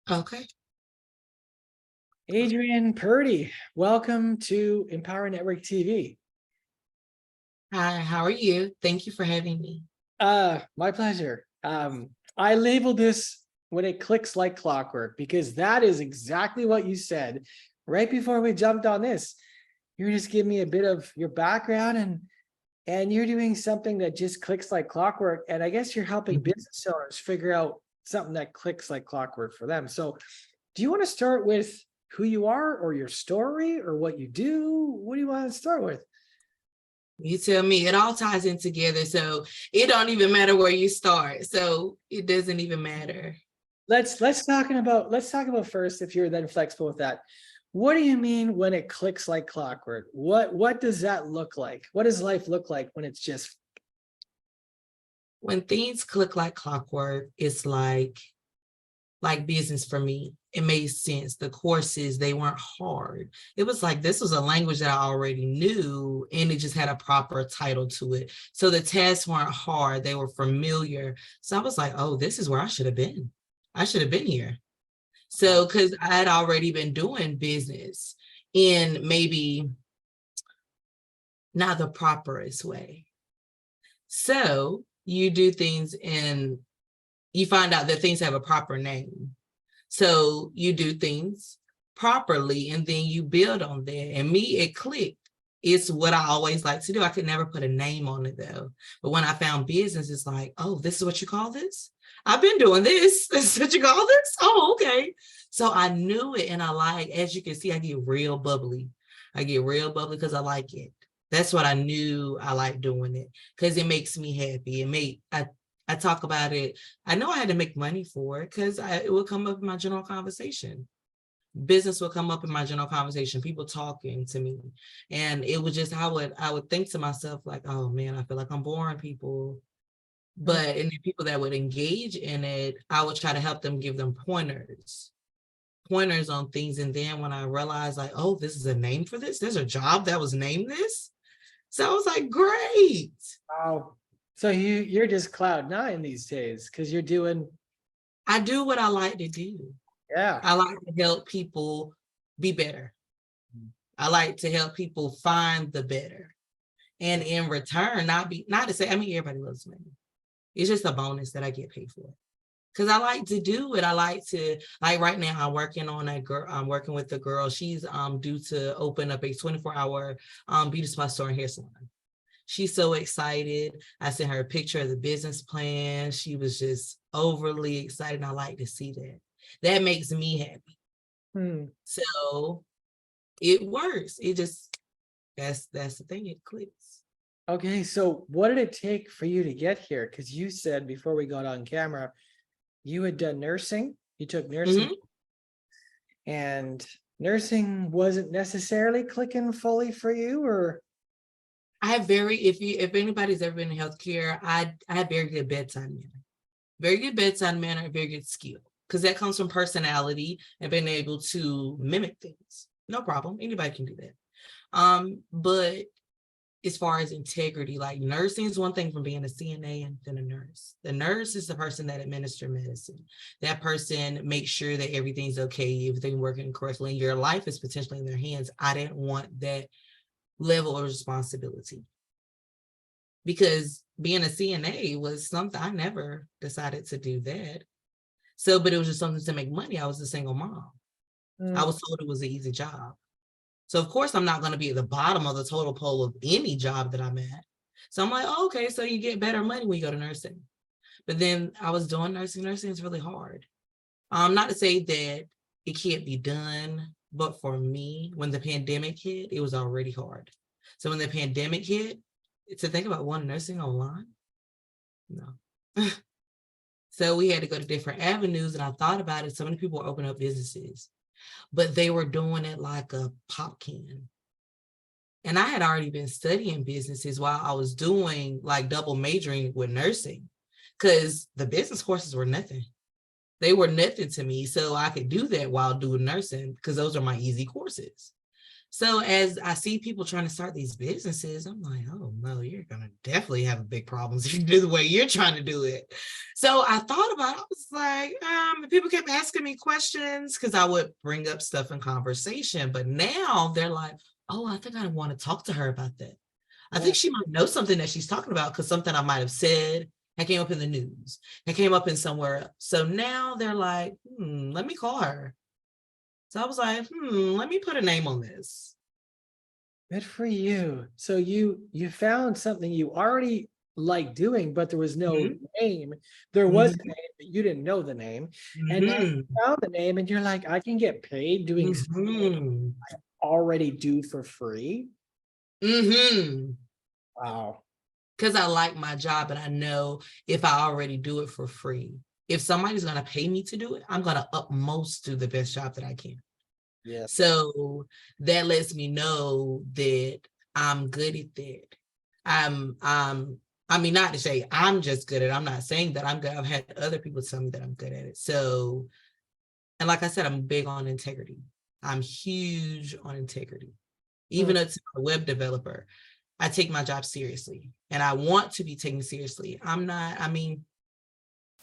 Okay. Adriane, Purdy, welcome to Empower Network TV. Hi, how are you? Thank you for having me. My pleasure. I labeled this when it clicks like clockwork because that is exactly what you said right before we jumped on this. You're just giving me a bit of your background and you're doing something that just clicks like clockwork. And I guess you're helping business owners figure out something that clicks like clockwork for them. So do you want to start with who you are or your story or what you do? What do you want to start with? You tell me. It all ties in together, so it don't even matter where you start. So it doesn't even matter. Let's talk about first, if you're then flexible with that. What do you mean when it clicks like clockwork? What does that look like? What does life look like when it's just When things click like clockwork, it's like business for me. It made sense. The courses, they weren't hard. It was like this was a language that I already knew, and it just had a proper title to it. So the tests weren't hard. They were familiar. So I was like, oh, this is where I should have been. I should have been here. So, because I had already been doing business in maybe not the properest way. So you do things and you find out that things have a proper name. So you do things properly and then you build on that. And me, it clicked. It's what I always like to do. I could never put a name on it though. But when I found business, it's like, oh, this is what you call this? I've been doing this. This is what you call this? Oh, okay. So I knew it. And I like, as you can see, I get real bubbly. I get real bubbly because I like it. That's what I knew. I like doing it because it makes me happy. I talk about it. I know I had to make money for it because it would come up in my general conversation. Business would come up in my general conversation, people talking to me. And it was just, I would think to myself like, oh man, I feel like I'm boring people. But and the people that would engage in it, I would try to help them, give them pointers on things. And then when I realized like, oh, this is a name for this, there's a job that was named this. So I was like, great. wow. So you're just cloud nine these days because you're doing. I do what I like to do. Yeah. I like to help people be better. I like to help people find the better. And in return, not to say, I mean, everybody loves money. It's just a bonus that I get paid for. Because I like to do it. I like to, like right now, I'm working on a girl, I'm working with a girl. She's due to open up a 24-hour beauty spa store and hair salon. She's so excited. I sent her a picture of the business plan. She was just overly excited. I like to see that. That makes me happy. So it works. It just, that's the thing. It clicks. Okay, so what did it take for you to get here? Because you said before we got on camera, you had done nursing. You took nursing, and nursing wasn't necessarily clicking fully for you, or I have if anybody's ever been in healthcare, I have very good bedside manner. Very good bedside manner, very good skill. Because that comes from personality and being able to mimic things. No problem. Anybody can do that. But as far as integrity, like nursing is one thing from being a CNA and then a nurse. The nurse is the person that administers medicine. That person makes sure that everything's okay, everything working correctly, and your life is potentially in their hands. I didn't want that level of responsibility because being a CNA was something I never decided to do that. So, but it was just something to make money. I was a single mom. I was told it was an easy job. So of course I'm not going to be at the bottom of the total pole of any job that I'm at. So I'm like, oh, okay, so you get better money when you go to nursing. But then I was doing nursing. Nursing is really hard. Not to say that it can't be done, but for me, when the pandemic hit, it was already hard. So when the pandemic hit, to think about one nursing online, no. So we had to go to different avenues, and I thought about it. So many people were opening up businesses, but they were doing it like a pop can. And I had already been studying businesses while I was doing like double majoring with nursing, because the business courses were nothing. They were nothing to me. So I could do that while doing nursing because those are my easy courses. So as I see people trying to start these businesses, I'm like, oh no, you're gonna definitely have big problems if you do the way you're trying to do it. So I thought about it. I was like, people kept asking me questions because I would bring up stuff in conversation. But now they're like, oh, I think I want to talk to her about that. I Yeah. think she might know something that she's talking about because something I might have said that came up in the news, that came up in somewhere else. So now they're like, let me call her. So I was like, let me put a name on this. Good for you. So you found something you already like doing, but there was no Mhm, name. There was a mhm, name, but you didn't know the name. And now you mhm, found the name and you're like, I can get paid doing something mhm, I already do for free. mhm. Wow. Because I like my job and I know if I already do it for free, if somebody's going to pay me to do it, I'm going to utmost do the best job that I can. Yes. So that lets me know that I'm good at that. I mean, not to say I'm just good at it. I'm not saying that I'm good. I've had other people tell me that I'm good at it. So, and like I said, I'm big on integrity. I'm huge on integrity. Mm, Even as a web developer, I take my job seriously and I want to be taken seriously. I mean,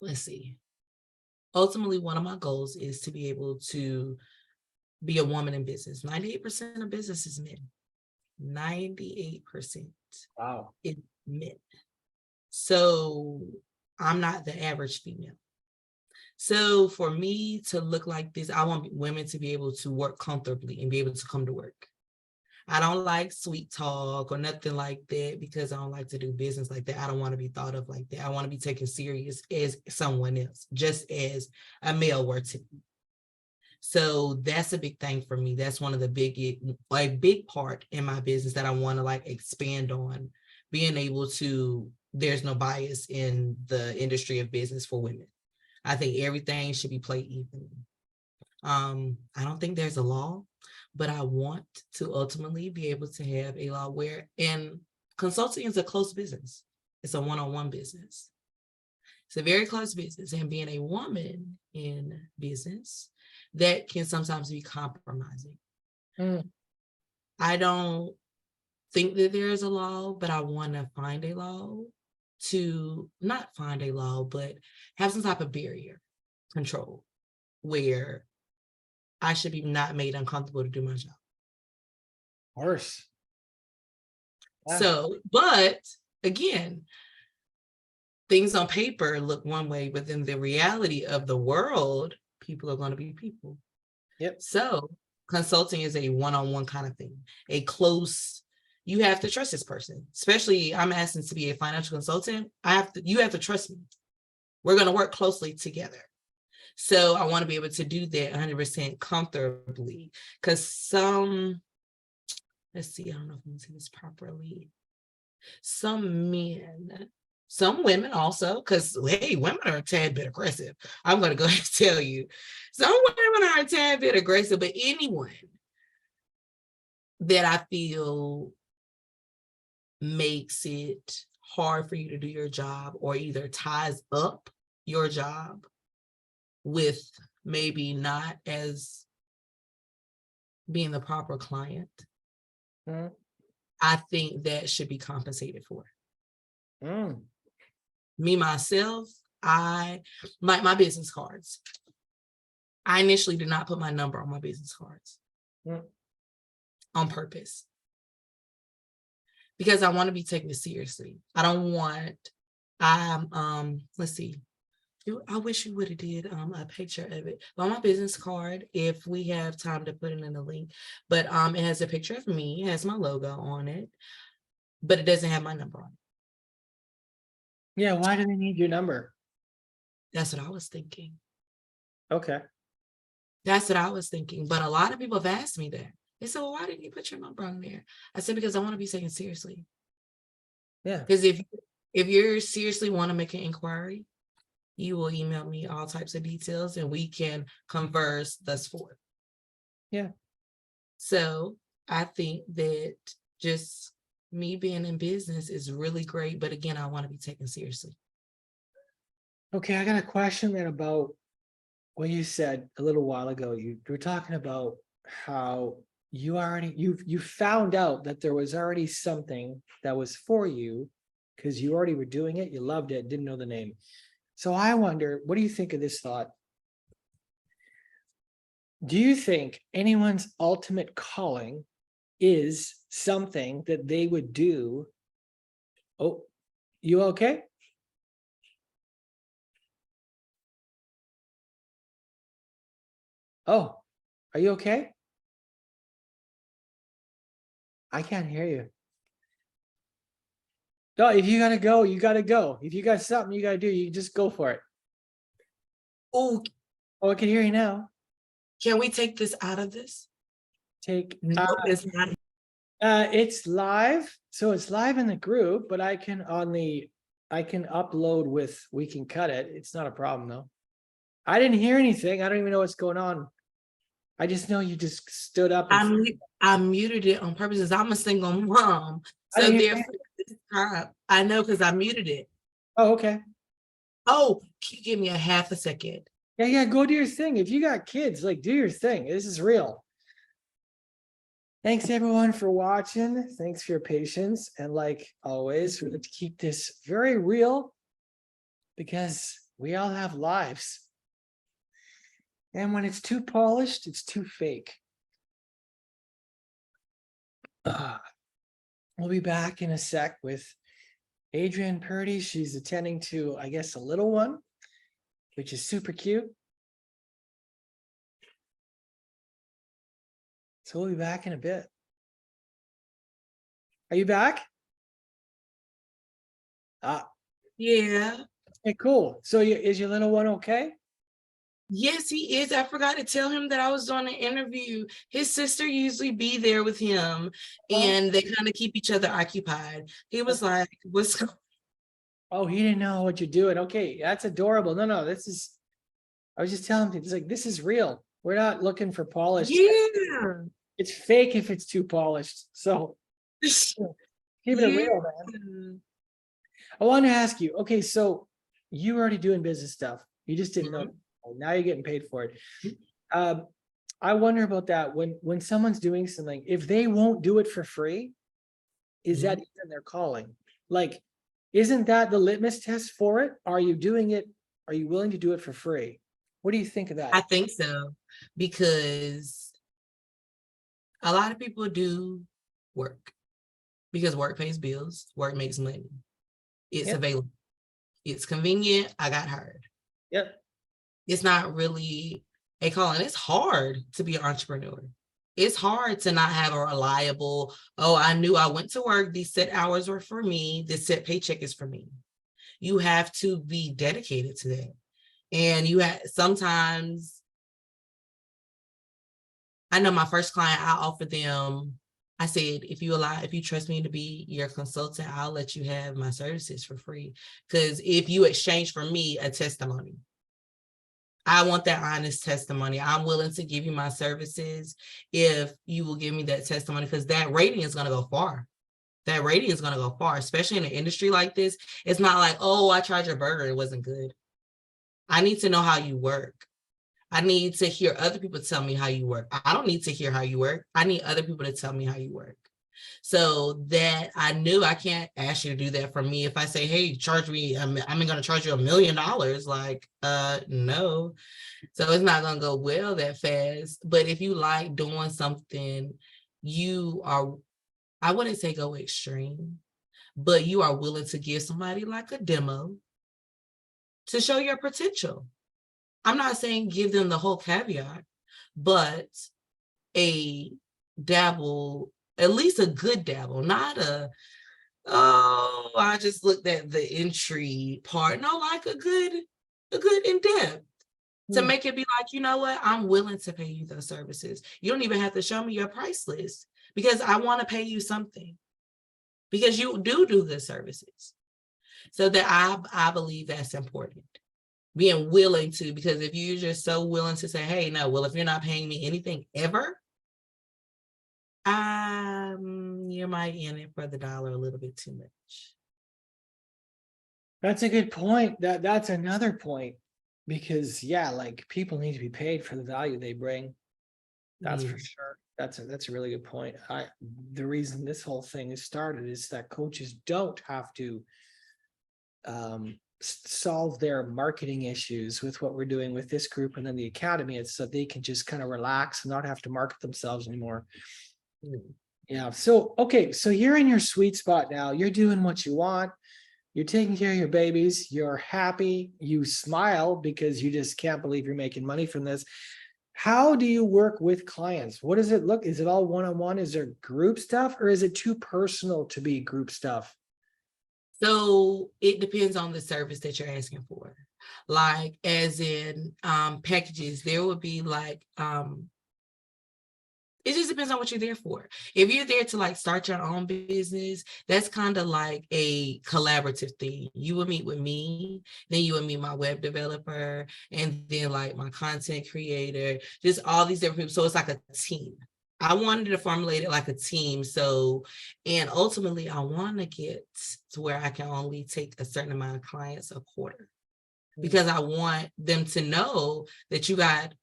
let's see. Ultimately, one of my goals is to be able to be a woman in business. 98% of business is men. 98% wow. is men. So I'm not the average female. So for me to look like this, I want women to be able to work comfortably and be able to come to work. I don't like sweet talk or nothing like that because I don't like to do business like that. I don't want to be thought of like that. I want to be taken serious as someone else, just as a male were to. So that's a big thing for me. That's one of the big part in my business that I want to like expand on, being able to, there's no bias in the industry of business for women. I think everything should be played evenly. I don't think there's a law, but I want to ultimately be able to have a law where, and consulting is a close business. It's a one-on-one business. It's a very close business. And being a woman in business, that can sometimes be compromising. Mm, I don't think that there is a law, but I want to find a law to not find a law, but have some type of barrier control where I should be not made uncomfortable to do my job. of course. Yeah. So, but again, things on paper look one way, but then the reality of the world, people are going to be people. Yep. So, consulting is a one-on-one kind of thing, a close, you have to trust this person, especially I'm asking to be a financial consultant. You have to trust me. We're going to work closely together. So I want to be able to do that 100% comfortably because let's see, I don't know if I'm going to say this properly. Some men, some women also, because hey, women are a tad bit aggressive. I'm going to go ahead and tell you. Some women are a tad bit aggressive, but anyone that I feel makes it hard for you to do your job or either ties up your job with maybe not as being the proper client, Mm, I think that should be compensated for. mm, Me, myself, my business cards. I initially did not put my number on my business cards mm. on purpose because I want to be taken seriously. I don't want, let's see. I wish you would have did a picture of it. But on my business card, if we have time to put it in the link, but it has a picture of me, it has my logo on it, but it doesn't have my number on it. Yeah. Why do they need your number? That's what I was thinking. Okay. That's what I was thinking. But a lot of people have asked me that. They said, well, why didn't you put your number on there? I said, because I want to be taken seriously. Yeah. Because if you're seriously want to make an inquiry, you will email me all types of details and we can converse thus forth. Yeah. So I think that just me being in business is really great. But again, I want to be taken seriously. Okay. I got a question then about what you said a little while ago. You were talking about how you found out that there was already something that was for you because you already were doing it, you loved it, didn't know the name. So I wonder, what do you think of this thought? Do you think anyone's ultimate calling is something that they would do? Oh, you okay? Oh, are you okay? I can't hear you. No, if you gotta go, you gotta go. If you got something you gotta do, you just go for it. Oh, Oh, I can hear you now. can we take this out of this? Take, No, it's not. it's live, so it's live in the group, but I can upload with, we can cut it. It's not a problem though. I didn't hear anything. I don't even know what's going on. I just know you just stood up and I muted it on purpose because I'm a single mom. I So didn't hear therefore, I know because I muted it. Oh, okay. Oh, can you give me a half a second? Yeah, go do your thing. If you got kids, like, do your thing. This is real. Thanks everyone for watching. Thanks for your patience. And like always, we're going to keep this very real because we all have lives. And when it's too polished, it's too fake. We'll be back in a sec with Adriane Purdy. She's attending to, I guess, a little one, which is super cute. So we'll be back in a bit. Are you back? Yeah. Okay, cool. So is your little one okay? Yes, he is. I forgot to tell him that I was doing an interview. His sister usually be there with him, and they kind of keep each other occupied. He was like, "What's?" Oh, he didn't know what you're doing. Okay, that's adorable. No, this is. I was just telling him, it's like, this is real. We're not looking for polished. Yeah. It's fake if it's too polished. So keep it real, man. I want to ask you, okay, so you were already doing business stuff. You just didn't know. Now you're getting paid for it. I wonder about that when someone's doing something, if they won't do it for free, is that even their calling? Like, isn't that the litmus test for it? Are you doing it? Are you willing to do it for free? What do you think of that? I think so, because a lot of people do work because work pays bills, work makes money. It's available. It's convenient. I got hired. Yep. It's not really a calling. It's hard to be an entrepreneur. It's hard to not have a reliable, oh, I knew I went to work. These set hours were for me. This set paycheck is for me. You have to be dedicated to that. And you have sometimes, I know my first client, I offered them, I said, if you trust me to be your consultant, I'll let you have my services for free. Because if you exchange for me a testimony, I want that honest testimony. I'm willing to give you my services if you will give me that testimony, because that rating is going to go far. That rating is going to go far, especially in an industry like this. It's not like, oh, I tried your burger, it wasn't good. I need to know how you work. I need to hear other people tell me how you work. I don't need to hear how you work. I need other people to tell me how you work. So that I knew I can't ask you to do that for me. If I say, hey, charge me, I'm going to charge you $1 million. Like, no. So it's not going to go well that fast. But if you like doing something, you are, I wouldn't say go extreme, but you are willing to give somebody like a demo to show your potential. I'm not saying give them the whole caveat, but a dabble, at least a good dabble, not a, oh, I just looked at the entry part. No, like a good in-depth to make it be like, you know what, I'm willing to pay you those services. You don't even have to show me your price list because I want to pay you something because you do good services. So that I believe that's important. Being willing to, because if you're just so willing to say, hey, no, well, if you're not paying me anything ever, you might in it for the dollar a little bit too much. That's a good point. That's another point, because yeah, like people need to be paid for the value they bring. That's for sure. That's a really good point. The reason this whole thing is started is that coaches don't have to solve their marketing issues with what we're doing with this group and then the academy. It's so they can just kind of relax and not have to market themselves anymore. Yeah. So, okay. So you're in your sweet spot now. You're doing what you want. You're taking care of your babies. You're happy. You smile because you just can't believe you're making money from this. How do you work with clients? What does it look? Is it all one-on-one? Is there group stuff or is it too personal to be group stuff? So it depends on the service that you're asking for. Like as in packages, there would be like it just depends on what you're there for. If you're there to like start your own business, that's kind of like a collaborative thing. You would meet with me, then you would meet my web developer, and then like my content creator, just all these different people. So it's like a team. I wanted to formulate it like a team. So, and ultimately I want to get to where I can only take a certain amount of clients a quarter, because I want them to know that you got,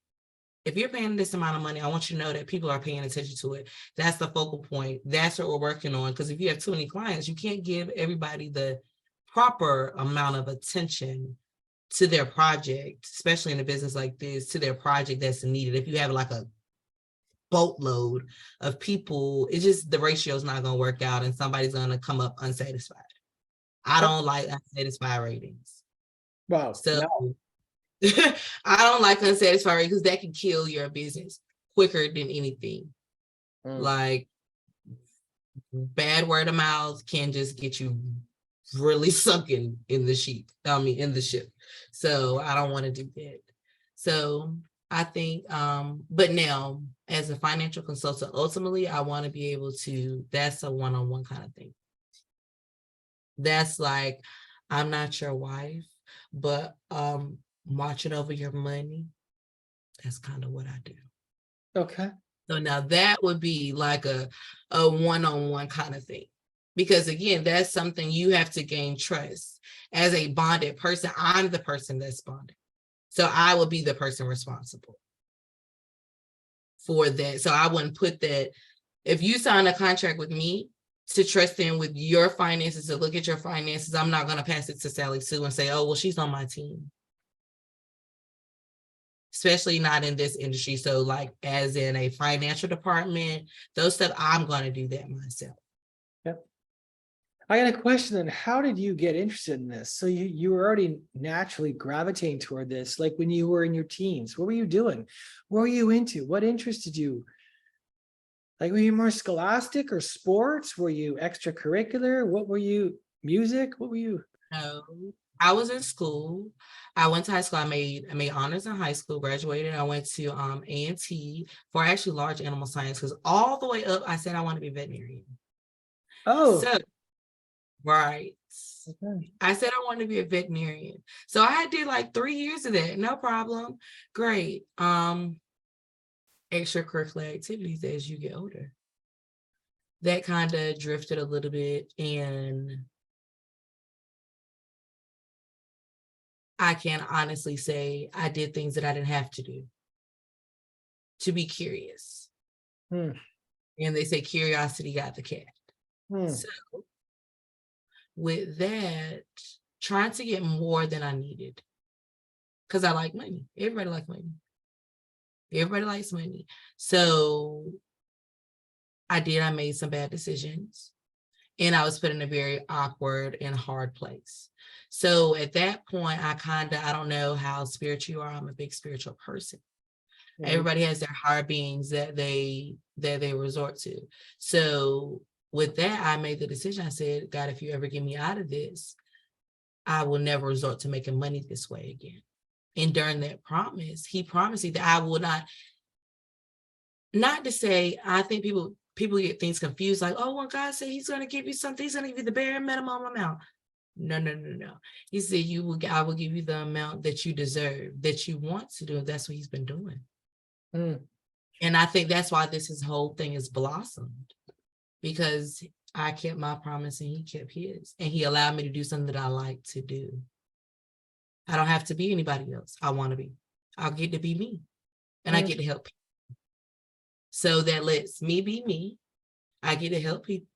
if you're paying this amount of money, I want you to know that people are paying attention to it. That's the focal point. That's what we're working on. Because if you have too many clients, you can't give everybody the proper amount of attention to their project, especially in a business like this, to their project that's needed. If you have like a boatload of people, it's just the ratio is not going to work out and somebody's going to come up unsatisfied. I don't like unsatisfied ratings. Wow. So No. I don't like unsatisfied because that can kill your business quicker than anything. Like bad word of mouth can just get you really sunken in the ship. So I don't want to do that. So I think, but now as a financial consultant, ultimately I want to be able to, that's a one-on-one kind of thing. That's like, I'm not your wife, but watching over your money. That's kind of what I do. Okay. So now that would be like a one-on-one kind of thing. Because again, that's something you have to gain trust. As a bonded person, I'm the person that's bonded. So I will be the person responsible for that. So I wouldn't put that, if you sign a contract with me to trust in with your finances, to look at your finances, I'm not going to pass it to Sally Sue and say, oh, well, she's on my team. Especially not in this industry. So like as in a financial department, those stuff, I'm going to do that myself. Yep. I got a question then. How did you get interested in this? So you were already naturally gravitating toward this, like when you were in your teens. What were you doing? What were you into? What interested you? Like, were you more scholastic or sports? Were you extracurricular? What were you? Music? What were you? No, I was in school. I went to high school. I made honors in high school, graduated. I went to A&T for actually large animal science, because all the way up, I said I want to be a veterinarian. Oh, So, right. okay. I said I wanted to be a veterinarian. So I did like 3 years of that. No problem. Great. Extracurricular activities as you get older. That kind of drifted a little bit, and I can honestly say I did things that I didn't have to do to be curious. And they say curiosity got the cat. So with that, trying to get more than I needed, because I like money. Everybody likes money. Everybody likes money. So I made some bad decisions, and I was put in a very awkward and hard place. So at that point, I don't know how spiritual you are. I'm a big spiritual person. Everybody has their higher beings that they resort to. So with that, I made the decision. I said, God, if you ever get me out of this, I will never resort to making money this way again. And during that promise, he promised me that I will not to say, I think people get things confused, like, oh, when God said he's going to give you something, he's going to give you the bare minimum amount. No. He said, I will give you the amount that you deserve, that you want to do. That's what he's been doing. And I think that's why this whole thing is blossomed, because I kept my promise and he kept his, and he allowed me to do something that I like to do. I don't have to be anybody else I want to be. I'll get to be me, and I get to help people. So that lets me be me. I get to help people.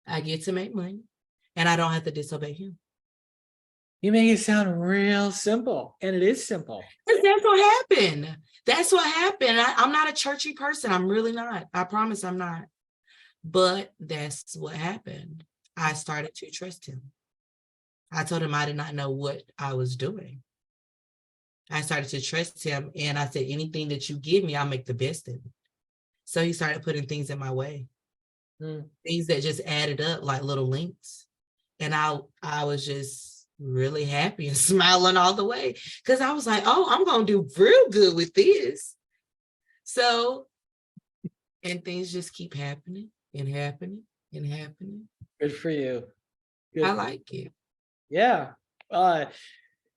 I get to make money, and I don't have to disobey him. You make it sound real simple, and it is simple. That's what happened. That's what happened. I'm not a churchy person. I'm really not. I promise I'm not. But that's what happened. I started to trust him. I told him I did not know what I was doing. I started to trust him, and I said, anything that you give me, I'll make the best of it. So he started putting things in my way, things that just added up like little links. And I was just really happy and smiling all the way, because I was like, oh, I'm going to do real good with this. So, and things just keep happening and happening and happening. Good for you. Good. I like it. Yeah.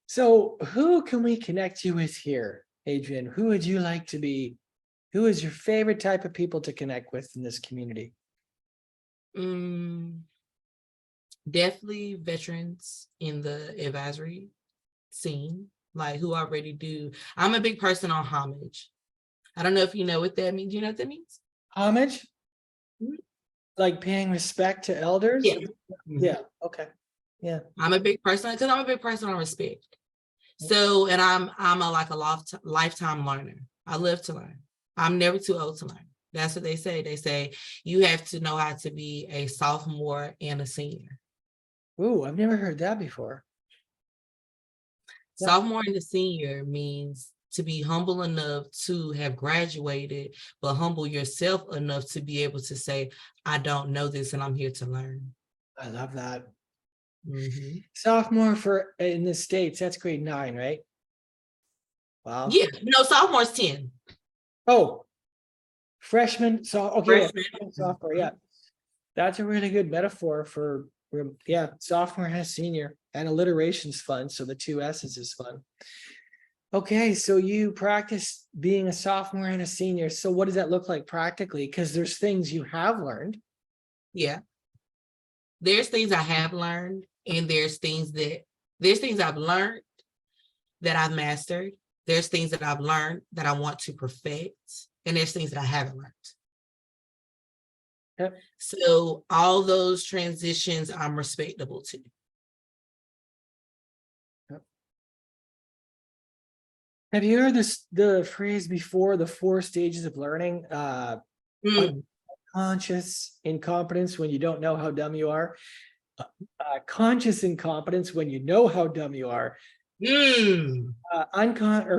So who can we connect you with here, Adriane? Who would you like to be? Who is your favorite type of people to connect with in this community? Definitely veterans in the advisory scene, like who already do. I'm a big person on homage. I don't know if you know what that means. Do you know what that means? Homage? Mhm. Like paying respect to elders? Yeah. Yeah. Okay. Yeah. I'm a big person because I'm a big person on respect. So, and I'm a lifetime learner. I live to learn. I'm never too old to learn. That's what they say. They say you have to know how to be a sophomore and a senior. Ooh, I've never heard that before. Yeah. Sophomore and a senior means to be humble enough to have graduated, but humble yourself enough to be able to say, I don't know this and I'm here to learn. I love that. Mm-hmm. Sophomore for in the States, that's grade 9, right? Wow. Yeah, no, sophomore's 10. Oh, freshman, so okay, Freshman. sophomore, yeah. That's a really good metaphor for, yeah, sophomore has senior, and alliteration's fun, so the 2 S's is fun. Okay, so you practice being a sophomore and a senior. So what does that look like practically? Because there's things you have learned. Yeah. There's things I have learned, and there's things I've learned that I've mastered. There's things that I've learned that I want to perfect, and there's things that I haven't learned. Yep. So all those transitions I'm respectable to. Yep. Have you heard the phrase before, the 4 stages of learning? Unconscious incompetence when you don't know how dumb you are. Conscious incompetence when you know how dumb you are.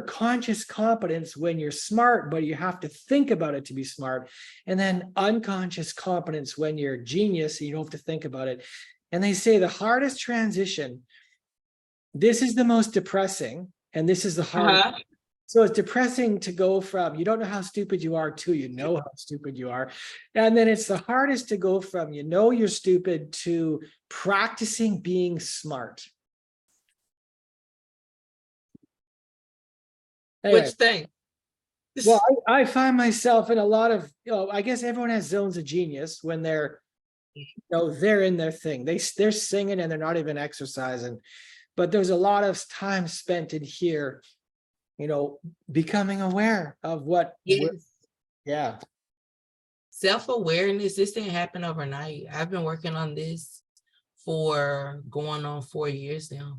Conscious competence when you're smart, but you have to think about it to be smart. And then unconscious competence when you're genius, and you don't have to think about it. And they say the hardest transition, this is the most depressing, and this is the hardest. So it's depressing to go from you don't know how stupid you are to you know how stupid you are. And then it's the hardest to go from you know you're stupid to practicing being smart. Anyway, Which thing? well, I find myself in a lot of, I guess everyone has zones of genius when they're, they're in their thing. They're singing and they're not even exercising. But there's a lot of time spent in here, becoming aware of what. Yes. Yeah. Self-awareness, this didn't happen overnight. I've been working on this for going on 4 years now.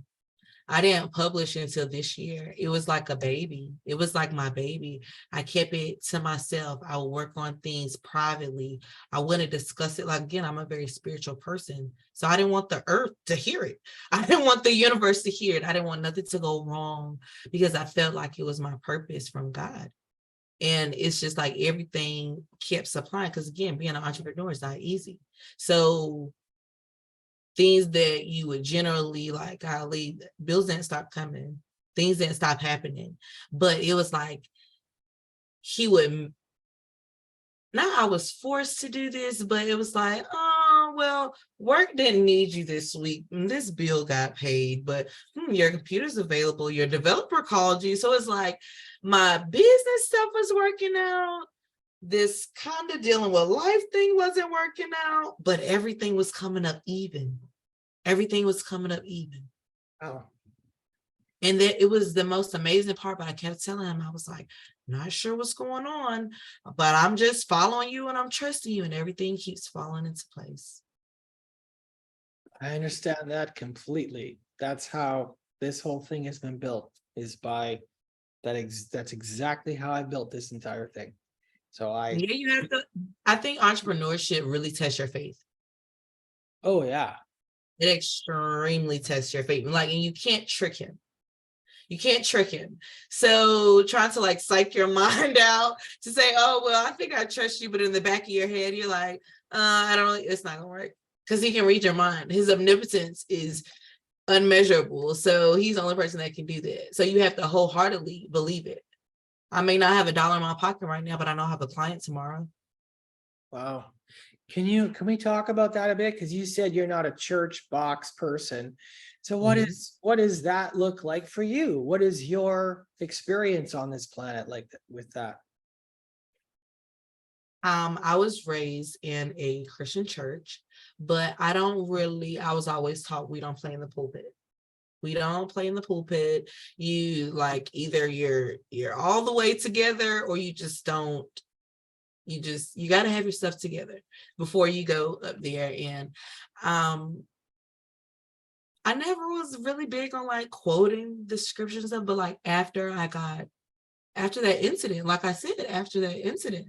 I didn't publish until this year. It was like a baby. It was like my baby. I kept it to myself. I would work on things privately. I wouldn't discuss it. Like, again, I'm a very spiritual person. So I didn't want the earth to hear it. I didn't want the universe to hear it. I didn't want nothing to go wrong because I felt like it was my purpose from God. And it's just like everything kept supplying. Because again, being an entrepreneur is not easy. So things that you would generally like, golly, bills didn't stop coming, things didn't stop happening. But it was like he would, not I was forced to do this, but it was like, oh, well, work didn't need you this week. This bill got paid, but your computer's available. Your developer called you. So it's like my business stuff was working out. This kind of dealing with life thing wasn't working out, but everything was coming up even. Everything was coming up even. Oh. And then it was the most amazing part, but I kept telling him, I was like, not sure what's going on, but I'm just following you and I'm trusting you, and everything keeps falling into place. I understand that completely. That's how this whole thing has been built, is by that's exactly how I built this entire thing. So Yeah, you have to, I think entrepreneurship really tests your faith. oh yeah. It extremely tests your faith. Like, and you can't trick him. You can't trick him. So trying to like psych your mind out to say, oh, well, I think I trust you. But in the back of your head, you're like, I don't really, it's not gonna work. Because he can read your mind. His omnipotence is unmeasurable. So he's the only person that can do that. So you have to wholeheartedly believe it. I may not have $1 in my pocket right now, but I know I have a client tomorrow. Wow. Can we talk about that a bit? Because you said you're not a church box person. So what does that look like for you? What is your experience on this planet like with that? I was raised in a Christian church, but I was always taught we don't play in the pulpit. We don't play in the pulpit. You like either you're all the way together or you just don't. You got to have your stuff together before you go up there. And I never was really big on like quoting the scriptures and stuff, but like after that incident, like I said, after that incident,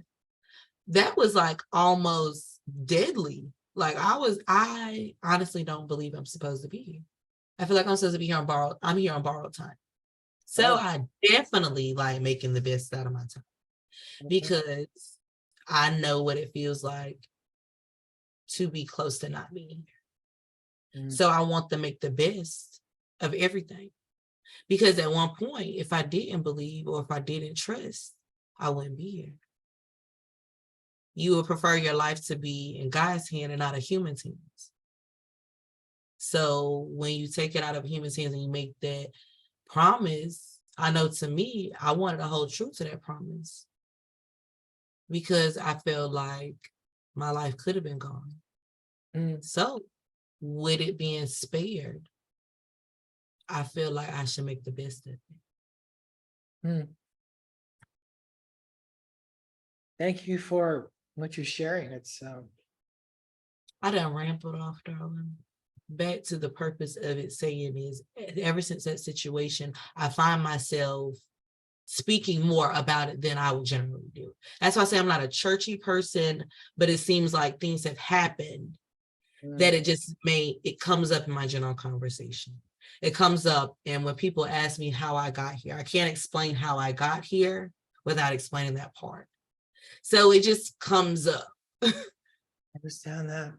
that was like almost deadly. Like I honestly don't believe I'm supposed to be here. I feel like I'm supposed to be here I'm here on borrowed time. So Oh, I definitely like making the best out of my time because I know what it feels like to be close to not being here. So I want to make the best of everything. Because at one point, if I didn't believe or if I didn't trust, I wouldn't be here. You would prefer your life to be in God's hand and not a human's hands. So when you take it out of a human's hands and you make that promise, I know to me, I wanted to hold true to that promise because I felt like my life could have been gone. So with it being spared, I feel like I should make the best of it. Thank you for what you're sharing. It's I done rambled off, darling. Back to the purpose of it saying is ever since that situation, I find myself speaking more about it than I would generally do. That's why I say I'm not a churchy person, but it seems like things have happened that it comes up in my general conversation. It comes up, and when people ask me how I got here, I can't explain how I got here without explaining that part. So it just comes up. I understand that.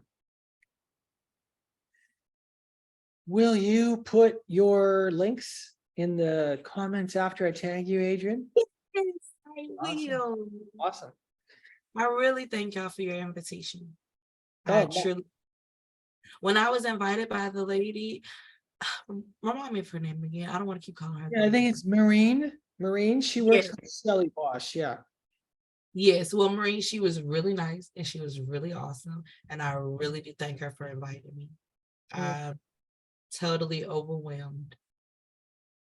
Will you put your links in the comments after I tag you, Adriane? Yes, I will. Awesome. I really thank y'all for your invitation. Oh, When I was invited by the lady, remind me of her name again. I don't want to keep calling her. yeah, I think it's Marine. She works with Shelly Bosch. Yeah. Yes, well, Marie, she was really nice and she was really awesome. And I really do thank her for inviting me. I'm totally overwhelmed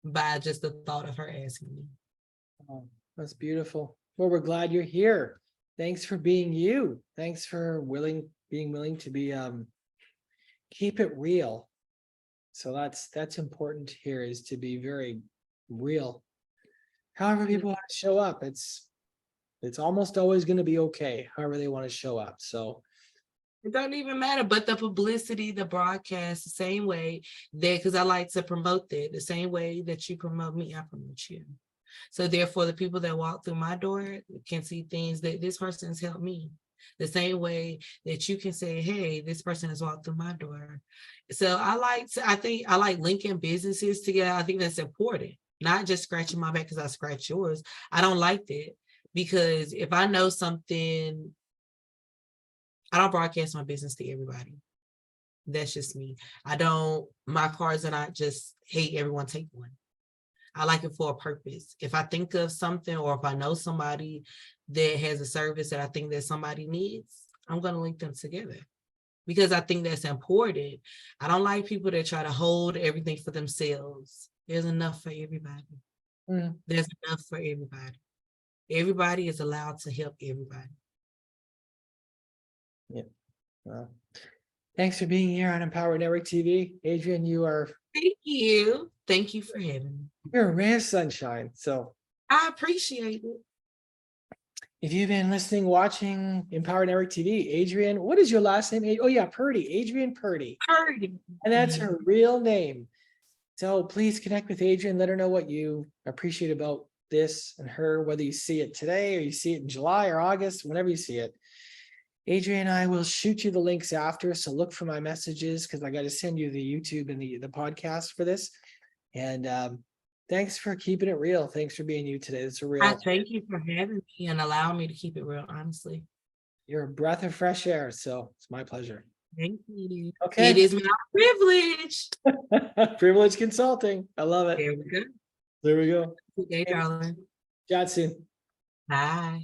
by just the thought of her asking me. Oh, that's beautiful. Well, we're glad you're here. Thanks for being you. Thanks for being willing to be keep it real. So that's important here, is to be very real. However people want to show up, it's almost always going to be okay, however they want to show up. So it don't even matter, but the publicity, the broadcast, the same way that, because I like to promote that, the same way that you promote me, I promote you. So therefore, the people that walk through my door can see things that this person has helped me. The same way that you can say, hey, this person has walked through my door. So I think I like linking businesses together. I think that's important, not just scratching my back because I scratch yours. I don't like that because if I know something, I don't broadcast my business to everybody. That's just me. My cards are not just, hey, everyone take one. I like it for a purpose. If I think of something or if I know somebody that has a service that I think that somebody needs, I'm going to link them together because I think that's important. I don't like people that try to hold everything for themselves There's enough for everybody. Mm. There's enough for everybody. Everybody is allowed to help everybody. Well, thanks for being here on Empower Network TV. Adriane, Thank you. Thank you for having me. you're a ray of sunshine. So I appreciate it. if you've been listening, watching Empower Network TV, Adriane, what is your last name? Oh yeah, Purdy, Adriane Purdy. Purdy. And that's her real name. So please connect with Adriane. Let her know what you appreciate about this and her, whether you see it today or you see it in July or August, whenever you see it. Adriane and I will shoot you the links after. So look for my messages because I got to send you the YouTube and the podcast for this. And thanks for keeping it real. Thanks for being you today. It's a I real, thank you for having me and allowing me to keep it real, honestly. you're a breath of fresh air. So it's my pleasure. Thank you. Okay. It is my privilege. Privilege consulting. I love it. There we go. There we go. Okay, darling. Chat soon. Bye.